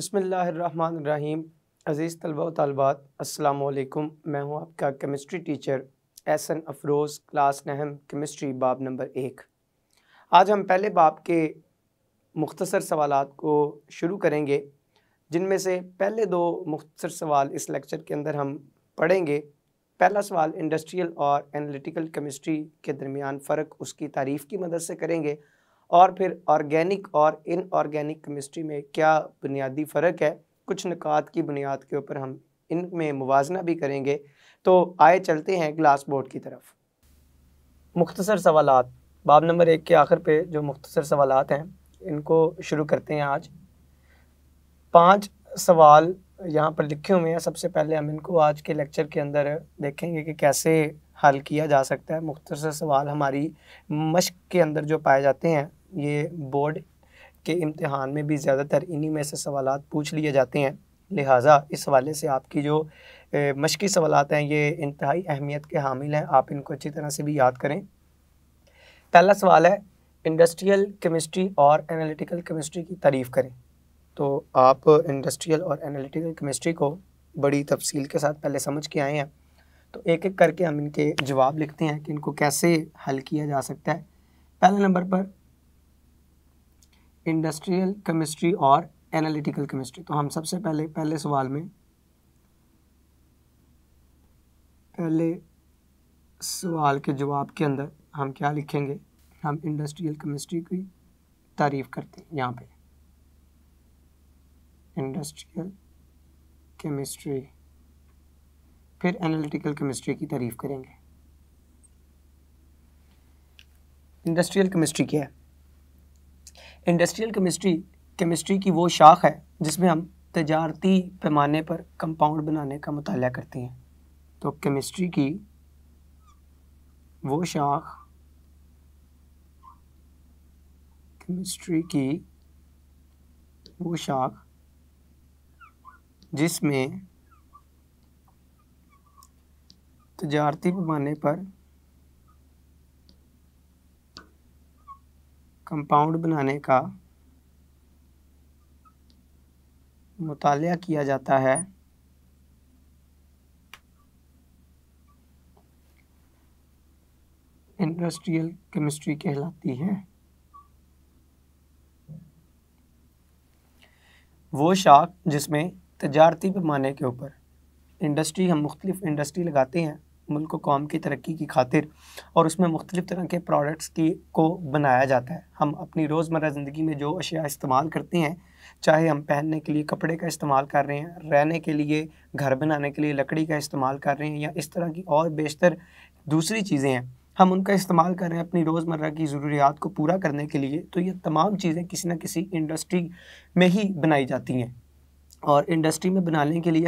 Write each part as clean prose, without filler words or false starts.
बिस्मिल्लाहिर्रहमानिर्रहीम। अज़ीज़ तलबा व तालिबात, अस्सलामु अलैकुम। मैं हूँ आपका chemistry teacher Ehsan Afroz, class नहम केमिस्ट्री बाब नंबर 1। आज हम पहले बाब के मुख्तसर सवालात को शुरू करेंगे, जिनमें से पहले दो मुख्तसर सवाल इस लेक्चर के अंदर हम पढ़ेंगे। पहला सवाल इंडस्ट्रियल और एनालिटिकल केमिस्ट्री के दरमियान फ़र्क, उसकी तारीफ़ की मदद से करेंगे, और फिर ऑर्गेनिक और इनऑर्गेनिक केमिस्ट्री में क्या बुनियादी फ़र्क है, कुछ नुकात की बुनियाद के ऊपर हम इनमें मुवाजना भी करेंगे। तो आए चलते हैं ग्लास बोर्ड की तरफ। मुख्तसर सवालात, बाब नंबर 1 के आखिर पे जो मुख्तसर सवालात हैं इनको शुरू करते हैं। आज 5 सवाल यहाँ पर लिखे हुए हैं। सबसे पहले हम इनको आज के लेक्चर के अंदर देखेंगे कि कैसे हल किया जा सकता है। मुख्तसर सवाल हमारी मश्क के अंदर जो पाए जाते हैं, ये बोर्ड के इम्तिहान में भी ज़्यादातर इन्हीं में से सवालात पूछ लिए जाते हैं। लिहाजा इस हवाले से आपकी जो मश्की सवालात हैं ये इंतहाई अहमियत के हामिल हैं। आप इनको अच्छी तरह से भी याद करें। पहला सवाल है, इंडस्ट्रियल केमिस्ट्री और एनालिटिकल केमिस्ट्री की तारीफ़ करें। तो आप इंडस्ट्रियल और एनालिटिकल केमिस्ट्री को बड़ी तफसील के साथ पहले समझ के आए हैं, तो एक एक करके हम इनके जवाब लिखते हैं कि इनको कैसे हल किया जा सकता है। पहले नंबर पर इंडस्ट्रियल केमिस्ट्री और एनालिटिकल केमिस्ट्री। तो हम सबसे पहले पहले सवाल में पहले सवाल के जवाब के अंदर हम क्या लिखेंगे, हम इंडस्ट्रियल केमिस्ट्री की तारीफ़ करते हैं। यहाँ पे इंडस्ट्रियल केमिस्ट्री, फिर एनालिटिकल केमिस्ट्री की तारीफ़ करेंगे। इंडस्ट्रियल केमिस्ट्री क्या है? इंडस्ट्रियल केमिस्ट्री की वो शाख है जिसमें हम तजारती पैमाने पर कंपाउंड बनाने का मुताला करते हैं। तो केमिस्ट्री की वो शाख, जिसमें तजारती पैमाने पर कंपाउंड बनाने का मुताला किया जाता है, इंडस्ट्रियल केमिस्ट्री कहलाती है। वो शाख जिसमें तजारती पैमाने के ऊपर हम मुख्तलिफ इंडस्ट्री लगाते हैं मुल्क व कौम की तरक्की की खातिर, और उसमें मुख्तलिफ़ तरह के प्रोडक्ट्स को बनाया जाता है। हम अपनी रोज़मर्रा ज़िंदगी में जो अशिया इस्तेमाल करते हैं, चाहे हम पहनने के लिए कपड़े का इस्तेमाल कर रहे हैं, रहने के लिए, घर बनाने के लिए लकड़ी का इस्तेमाल कर रहे हैं, या इस तरह की और बेशतर दूसरी चीज़ें हैं, हम उनका इस्तेमाल कर रहे हैं अपनी रोज़मर्रा की ज़रूरियात को पूरा करने के लिए। तो ये तमाम चीज़ें किसी न किसी इंडस्ट्री में ही बनाई जाती हैं, और इंडस्ट्री में बनाने के लिए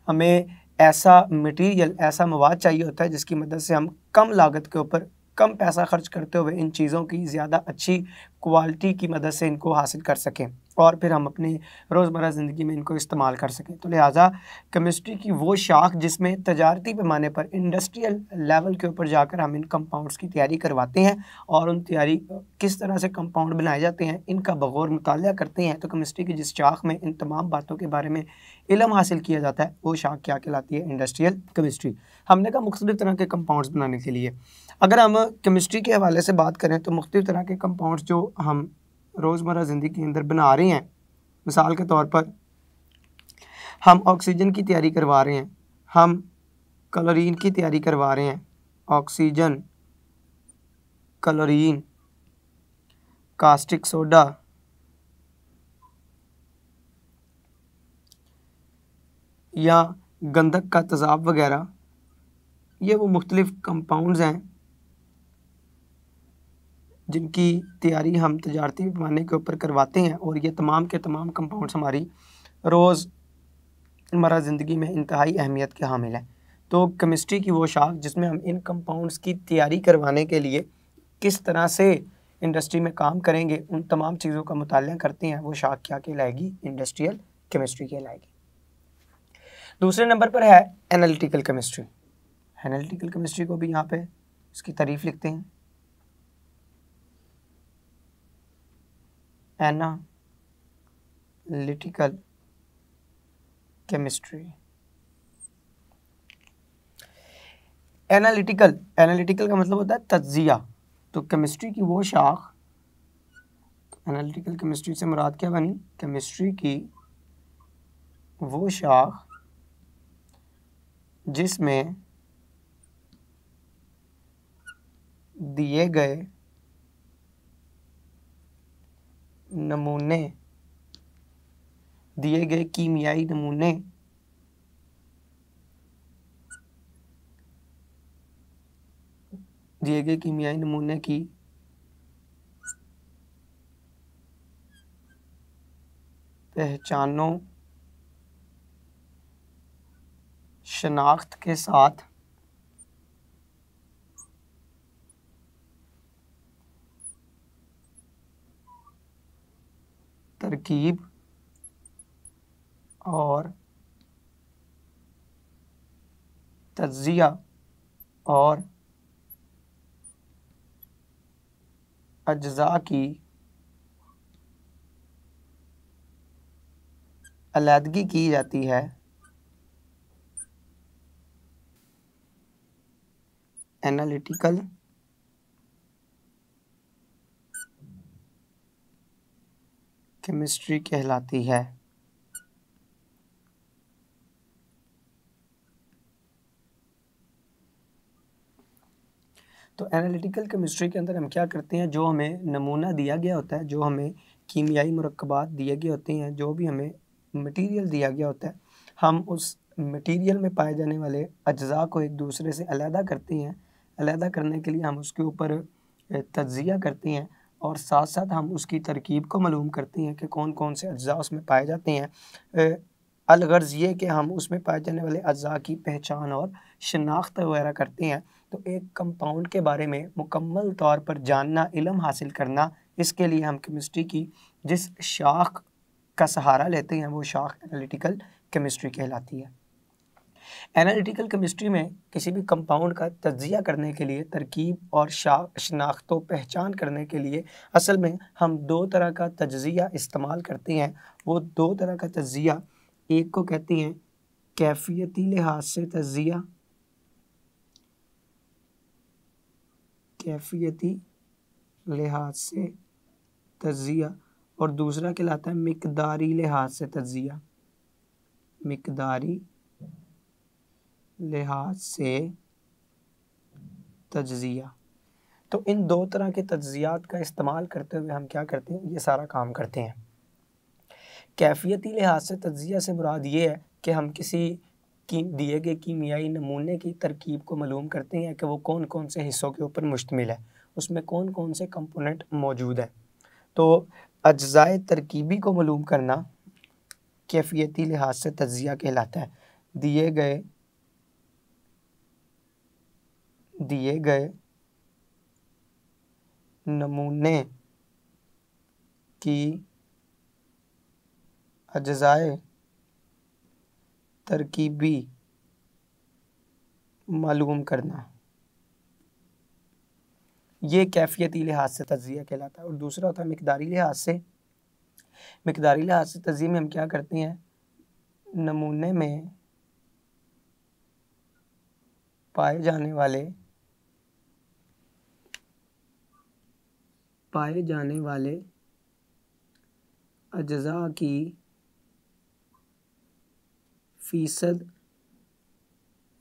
हमें ऐसा मटेरियल, ऐसा मवाद चाहिए होता है जिसकी मदद से हम कम लागत के ऊपर कम पैसा खर्च करते हुए इन चीज़ों की ज़्यादा अच्छी क्वालिटी की मदद से इनको हासिल कर सकें, और फिर हम अपनी रोज़मर्रा ज़िंदगी में इनको इस्तेमाल कर सकें। तो लिहाजा केमिस्ट्री की वो शाख जिसमें तजारती पैमाने पर इंडस्ट्रियल लेवल के ऊपर जाकर हम इन कंपाउंड्स की तैयारी करवाते हैं, और उन तैयारी किस तरह से कंपाउंड बनाए जाते हैं इनका बगौर मुताला करते हैं। तो केमिस्ट्री की जिस शाख में इन तमाम बातों के बारे में इल्म हासिल किया जाता है, वो शाख क्या कहलाती है? Industrial chemistry. हमने कहा मुख्तलिफ़ तरह के कंपाउंड्स बनाने के लिए, अगर हम केमिस्ट्री के हवाले से बात करें तो मुख्तलिफ़ तरह के कंपाउंड्स जो हम रोज़मर्रा ज़िंदगी के अंदर बना रहे हैं, मिसाल के तौर पर हम ऑक्सीजन की तैयारी करवा रहे हैं, हम क्लोरीन की तैयारी करवा रहे हैं, ऑक्सीजन, क्लोरीन, कास्टिक सोडा, या गंधक का तेज़ाब वगैरह, ये वो मुख्तलिफ़ कंपाउंड्स हैं जिनकी तैयारी हम तजारती पैमाने के ऊपर करवाते हैं, और ये तमाम के तमाम कंपाउंड्स हमारी रोज़मर्रा ज़िंदगी में इंतहाई अहमियत के हामिल हैं। तो केमिस्ट्री की वो शाख जिसमें हम इन कंपाउंड्स की तैयारी करवाने के लिए किस तरह से इंडस्ट्री में काम करेंगे, उन तमाम चीज़ों का मुताला करते हैं, वो शाख क्या कहलाएगी? इंडस्ट्रियल केमिस्ट्री कहलाएगी। दूसरे नंबर पर है एनालिटिकल केमिस्ट्री। एनालिटिकल केमिस्ट्री को भी यहाँ पे इसकी तारीफ़ लिखते हैं। Analytical chemistry. एनालिटिकल का मतलब होता है तज्जिया। तो केमिस्ट्री की वो शाख, एनालिटिकल केमिस्ट्री से मुराद क्या बनी? केमिस्ट्री की वो शाख जिसमें दिए गए नमूने, दिए गए कीमियाई नमूने की पहचानो, शनाख्त के साथ तरकीब और तज्जिया और अज्जा की अलहदगी की जाती है। एनालिटिकल केमिस्ट्री कहलाती है। तो एनालिटिकल केमिस्ट्री के अंदर हम क्या करते हैं, जो हमें नमूना दिया गया होता है, जो हमें कीमियाई मुरक्कबात दिए गए होते हैं, जो भी हमें मटेरियल दिया गया होता है, हम उस मटेरियल में पाए जाने वाले अज्जा को एक दूसरे से अलहदा करते हैं। अलहदा करने के लिए हम उसके ऊपर तज्जिया करते हैं और साथ साथ हम उसकी तरकीब को मालूम करते हैं कि कौन कौन से अज्जा उसमें पाए जाते हैं। अलगर्ज़ ये कि हम उसमें पाए जाने वाले अज्जा की पहचान और शनाख्त वगैरह करते हैं। तो एक कंपाउंड के बारे में मुकम्मल तौर पर जानना, इल्म हासिल करना, इसके लिए हम केमिस्ट्री की जिस शाख का सहारा लेते हैं वो शाख एनालिटिकल केमिस्ट्री कहलाती है। एनालिटिकल केमिस्ट्री में किसी भी कंपाउंड का तज्जिया करने के लिए, तरकीब और शनाख्त व पहचान करने के लिए असल में हम दो तरह का तज्जिया इस्तेमाल करते हैं। वो दो तरह का तज्जिया, एक को कहते हैं कैफियती लिहाज से तज्जिया, कैफियती लिहाज से तज्जिया, और दूसरा कहलाता है मिकदारी लिहाज से तज्जिया, मिकदारी लिहाज से तज्जिया। तो इन दो तरह के तज्जियात का इस्तेमाल करते हुए हम क्या करते हैं, ये सारा काम करते हैं। कैफियती लिहाज से तज्जिया से मुराद ये है कि हम किसी की दिए गए कीमियाई नमूने की तरकीब को मालूम करते हैं कि वो कौन कौन से हिस्सों के ऊपर मुश्तमिल है, उसमें कौन कौन से कंपोनेंट मौजूद है। तो अज्जाए तरकीबी को मालूम करना कैफियती लिहाज से तज्जिया कहलाता है। दिए गए नमूने की अज्जाए तरकीबी मालूम करना, ये कैफियती लिहाज से तज्जिया कहलाता है। और दूसरा होता है मिकदारी लिहाज से। मिकदारी लिहाज से तज्जिया में हम क्या करते हैं, नमूने में पाए जाने वाले अज्जा की फ़ीसद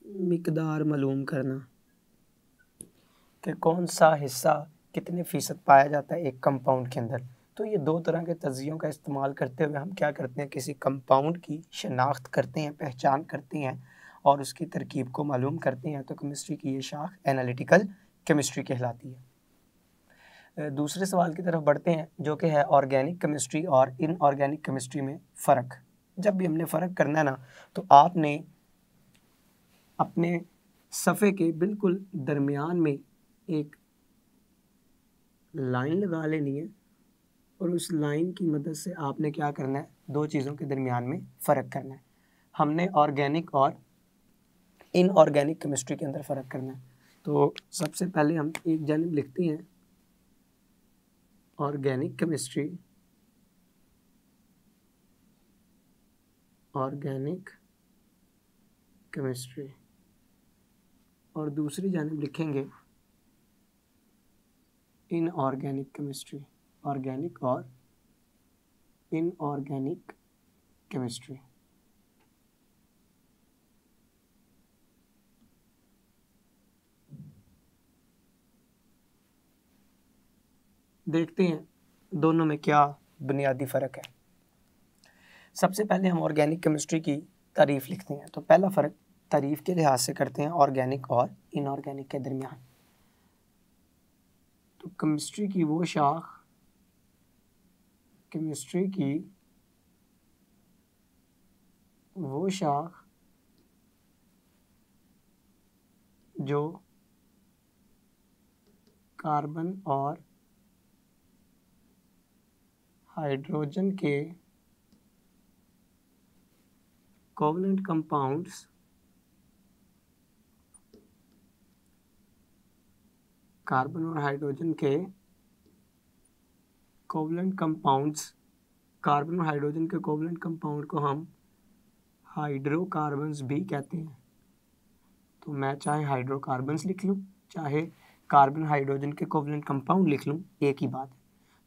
मिकदार मालूम करना कि कौन सा हिस्सा कितने फ़ीसद पाया जाता है एक कंपाउंड के अंदर। तो ये दो तरह के तज्जियों का इस्तेमाल करते हुए हम क्या करते हैं, किसी कंपाउंड की शनाख्त करते हैं, पहचान करते हैं और उसकी तरकीब को मालूम करते हैं। तो केमिस्ट्री की ये शाख एनालिटिकल केमिस्ट्री कहलाती है। दूसरे सवाल की तरफ बढ़ते हैं, जो कि है ऑर्गेनिक केमिस्ट्री और इनऑर्गेनिक केमिस्ट्री में फ़र्क। जब भी हमने फ़र्क करना है ना, तो आपने अपने सफ़े के बिल्कुल दरमियान में एक लाइन लगा लेनी है और उस लाइन की मदद से आपने क्या करना है, दो चीज़ों के दरमियान में फ़र्क करना है। हमने ऑर्गेनिक और इनऑर्गेनिक केमिस्ट्री के अंदर फ़र्क करना है। तो सबसे पहले हम एक जानिब लिखते हैं ऑर्गेनिक केमिस्ट्री, ऑर्गेनिक केमिस्ट्री और दूसरी जानिब लिखेंगे इनऑर्गेनिक केमिस्ट्री, ऑर्गेनिक और इनऑर्गेनिक केमिस्ट्री। देखते हैं दोनों में क्या बुनियादी फ़र्क है। सबसे पहले हम ऑर्गेनिक केमिस्ट्री की तारीफ़ लिखते हैं। तो पहला फ़र्क तारीफ़ के लिहाज से करते हैं ऑर्गेनिक और इनऑर्गेनिक के दरमियान। तो केमिस्ट्री की वो शाख, केमिस्ट्री की वो शाख जो कार्बन और हाइड्रोजन के कोवलेंट कंपाउंड्स कार्बन और हाइड्रोजन के कोवलेंट कंपाउंड्स, कार्बन और हाइड्रोजन के कोवलेंट कंपाउंड को हम हाइड्रोकार्बन्स भी कहते हैं। तो मैं चाहे हाइड्रोकार्बन्स लिख लूँ, चाहे कार्बन हाइड्रोजन के कोवलेंट कंपाउंड लिख लूँ, एक ही बात है।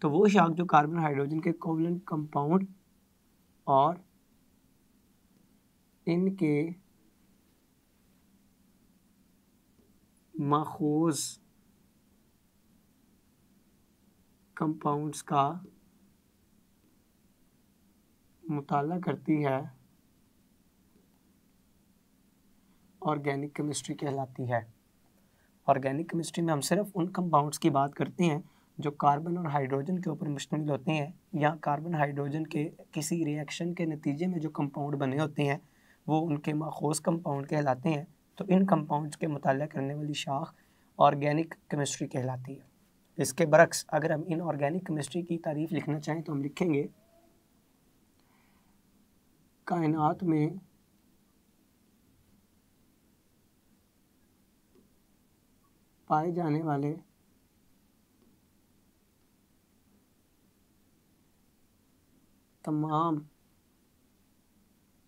तो वो शाख जो कार्बन हाइड्रोजन के कोवलेंट कंपाउंड और इनके माखूज़ कंपाउंड्स का मुताला करती है, ऑर्गेनिक केमिस्ट्री कहलाती है। ऑर्गेनिक केमिस्ट्री में हम सिर्फ उन कंपाउंड्स की बात करते हैं जो कार्बन और हाइड्रोजन के ऊपर मुश्तमिल होते हैं, या कार्बन हाइड्रोजन के किसी रिएक्शन के नतीजे में जो कंपाउंड बने होते हैं वो उनके माखूज़ कंपाउंड कहलाते हैं। तो इन कंपाउंड्स के मुताला करने वाली शाख ऑर्गेनिक केमिस्ट्री कहलाती है। इसके बरक्स अगर हम इनऑर्गेनिक केमिस्ट्री की तारीफ़ लिखना चाहें तो हम लिखेंगे कायनात में पाए जाने वाले तमाम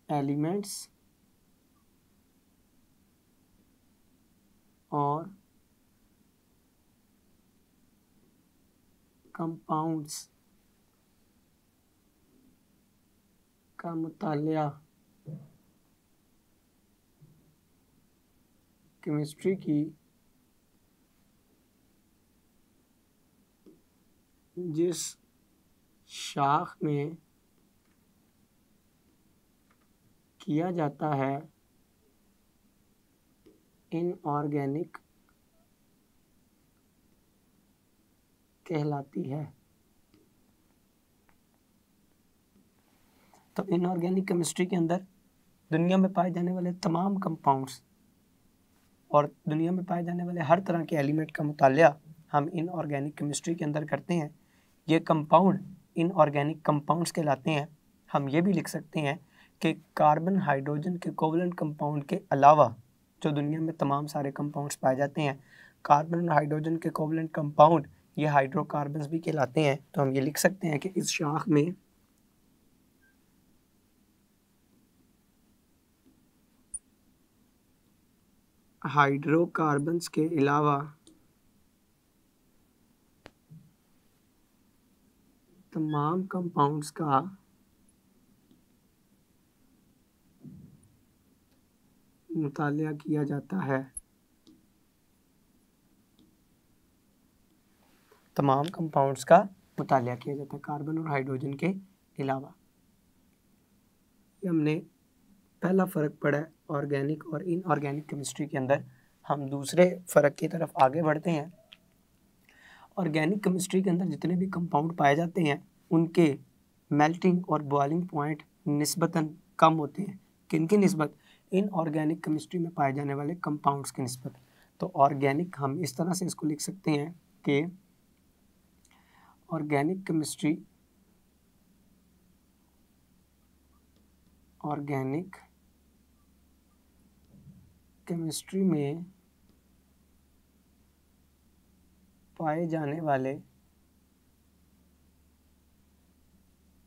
एलिमेंट्स और कंपाउंड्स का मुताला केमिस्ट्री की जिस शाख में किया जाता है इनऑर्गेनिक कहलाती है। तो इनऑर्गेनिक केमिस्ट्री के अंदर दुनिया में पाए जाने वाले तमाम कंपाउंड्स और दुनिया में पाए जाने वाले हर तरह के एलिमेंट का मुताला हम इनऑर्गेनिक केमिस्ट्री के अंदर करते हैं। ये कंपाउंड इनऑर्गेनिक कंपाउंड्स कहलाते हैं। हम ये भी लिख सकते हैं कि कार्बन हाइड्रोजन के कोवलेंट कंपाउंड के अलावा जो दुनिया में तमाम सारे कंपाउंड्स पाए जाते हैं, कार्बन और हाइड्रोजन के कोवलेंट कंपाउंड ये हाइड्रोकार्बन्स भी कहलाते हैं। तो हम ये लिख सकते हैं कि इस शाख में हाइड्रोकार्बन्स के अलावा तमाम कंपाउंड्स का मुताला किया जाता है। तमाम कंपाउंड्स का मुताला किया जाता है कार्बन और हाइड्रोजन के अलावा। ये हमने पहला फ़र्क पड़ा है ऑर्गेनिक और इनऑर्गेनिक केमिस्ट्री के अंदर। हम दूसरे फ़र्क की तरफ आगे बढ़ते हैं। ऑर्गेनिक केमिस्ट्री के अंदर जितने भी कंपाउंड पाए जाते हैं उनके मेल्टिंग और बॉइलिंग पॉइंट निस्बतन कम होते हैं। किन की निस्बत? इनऑर्गेनिक केमिस्ट्री में पाए जाने वाले कंपाउंड्स की निस्बत। तो ऑर्गेनिक हम इस तरह से इसको लिख सकते हैं कि ऑर्गेनिक केमिस्ट्री में पाए जाने वाले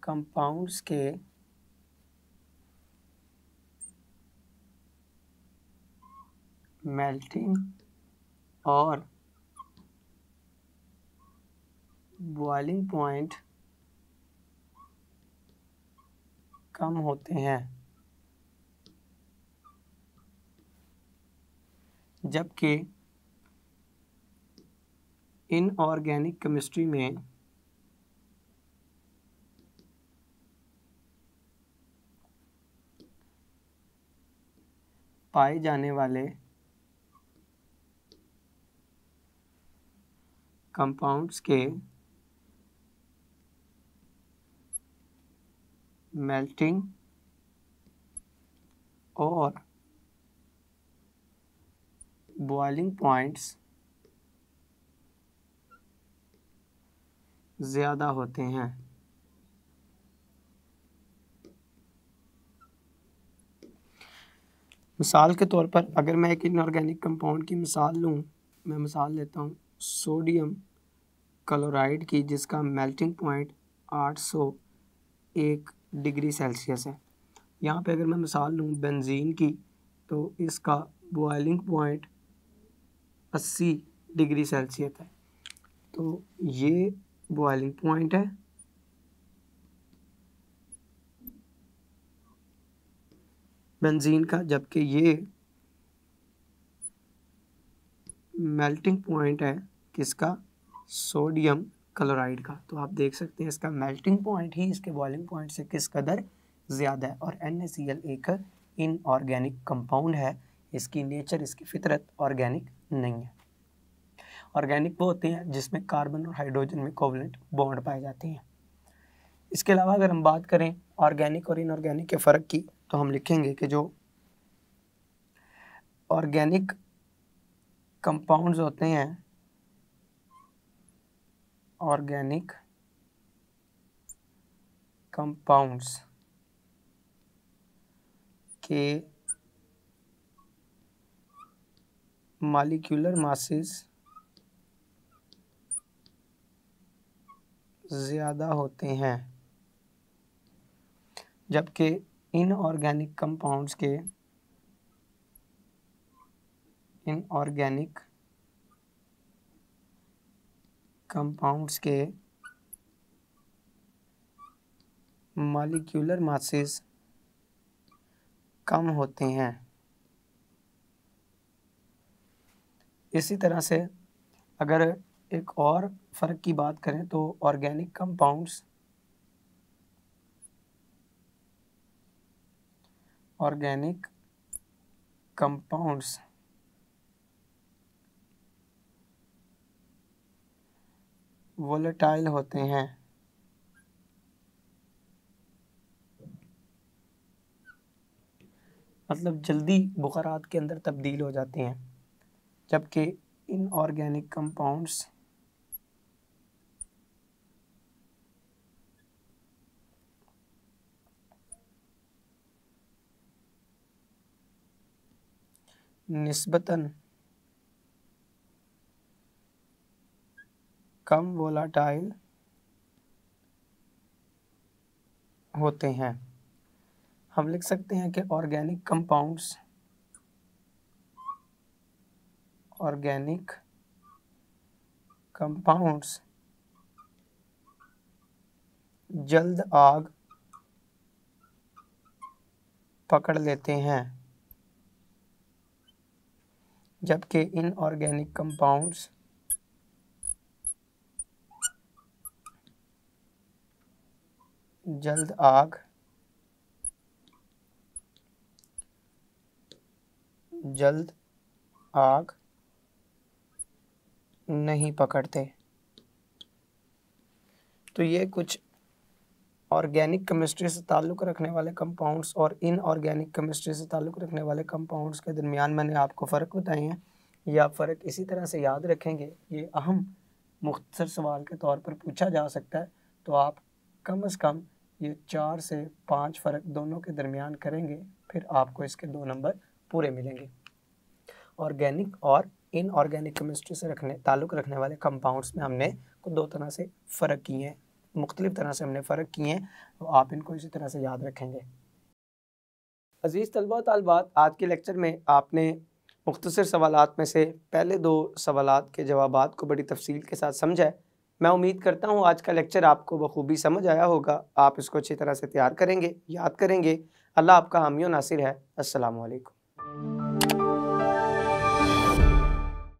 कंपाउंड्स के मेल्टिंग और बॉइलिंग पॉइंट कम होते हैं, जबकि इनऑर्गेनिक केमिस्ट्री में पाए जाने वाले कंपाउंड्स के मेल्टिंग और बॉइलिंग पॉइंट्स ज़्यादा होते हैं। मिसाल के तौर पर अगर मैं एक इनऑर्गेनिक कंपाउंड की मिसाल लूँ, मैं मिसाल लेता हूँ सोडियम क्लोराइड की, जिसका मेल्टिंग पॉइंट 801 डिग्री सेल्सियस है। यहाँ पे अगर मैं मिसाल लूँ बेंजीन की, तो इसका बॉइलिंग पॉइंट 80 डिग्री सेल्सियस है। तो ये बॉइलिंग पॉइंट है, बेंजीन का, जबकि ये मेल्टिंग पॉइंट है किसका, सोडियम क्लोराइड का। तो आप देख सकते हैं इसका मेल्टिंग पॉइंट ही इसके बॉइलिंग पॉइंट से किस कदर ज़्यादा है। और NaCl एक इनऑर्गेनिक कंपाउंड है, इसकी नेचर, इसकी फितरत ऑर्गेनिक नहीं है। ऑर्गेनिक वो होते हैं जिसमें कार्बन और हाइड्रोजन में कोवलेंट बॉन्ड पाए जाते हैं। इसके अलावा अगर हम बात करें ऑर्गेनिक और इनऑर्गेनिक के फ़र्क की, तो हम लिखेंगे कि जो ऑर्गेनिक कंपाउंड्स होते हैं, ऑर्गेनिक कंपाउंड्स के मॉलिक्यूलर मासेस ज़्यादा होते हैं, जबकि इनऑर्गेनिक कंपाउंड्स के मॉलिक्यूलर मासेस कम होते हैं। इसी तरह से अगर एक और फ़र्क की बात करें तो ऑर्गेनिक कंपाउंड्स वोलेटाइल होते हैं, मतलब जल्दी बुखारात के अंदर तब्दील हो जाते हैं, जबकि इनऑर्गेनिक कंपाउंड्स निस्बतन कम वोलाटाइल होते हैं। हम लिख सकते हैं कि ऑर्गेनिक कंपाउंड्स जल्द आग पकड़ लेते हैं, जबकि इनऑर्गेनिक कंपाउंड्स जल्द आग नहीं पकड़ते। तो ये कुछ ऑर्गेनिक केमिस्ट्री से ताल्लुक़ रखने वाले कंपाउंड्स और इनऑर्गेनिक केमिस्ट्री से ताल्लुक़ रखने वाले कंपाउंड्स के दरमियान मैंने आपको फ़र्क बताए हैं। ये आप फ़र्क इसी तरह से याद रखेंगे, ये अहम मुख्तसर सवाल के तौर पर पूछा जा सकता है। तो आप कम से कम ये 4 से 5 फ़र्क दोनों के दरमियान करेंगे, फिर आपको इसके 2 नंबर पूरे मिलेंगे। ऑर्गेनिक और इनऑर्गेनिक केमिस्ट्री से ताल्लुक़ रखने वाले कंपाउंड्स में हमने को 2 तरह से फ़र्क किए हैं, मुख्तलिफ़ तरह से हमने फ़र्क किए हैं, तो आप इनको इसी तरह से याद रखेंगे। अज़ीज़ तलबा व तालिबात, आज के लेक्चर में आपने मुख्तसर सवालात में से पहले 2 सवालात के जवाबात को बड़ी तफसील के साथ समझा है। मैं उम्मीद करता हूँ आज का लेक्चर आपको बखूबी समझ आया होगा। आप इसको अच्छी तरह से तैयार करेंगे, याद करेंगे। अल्लाह आपका हामी व नासिर है। अस्सलामु अलैकुम।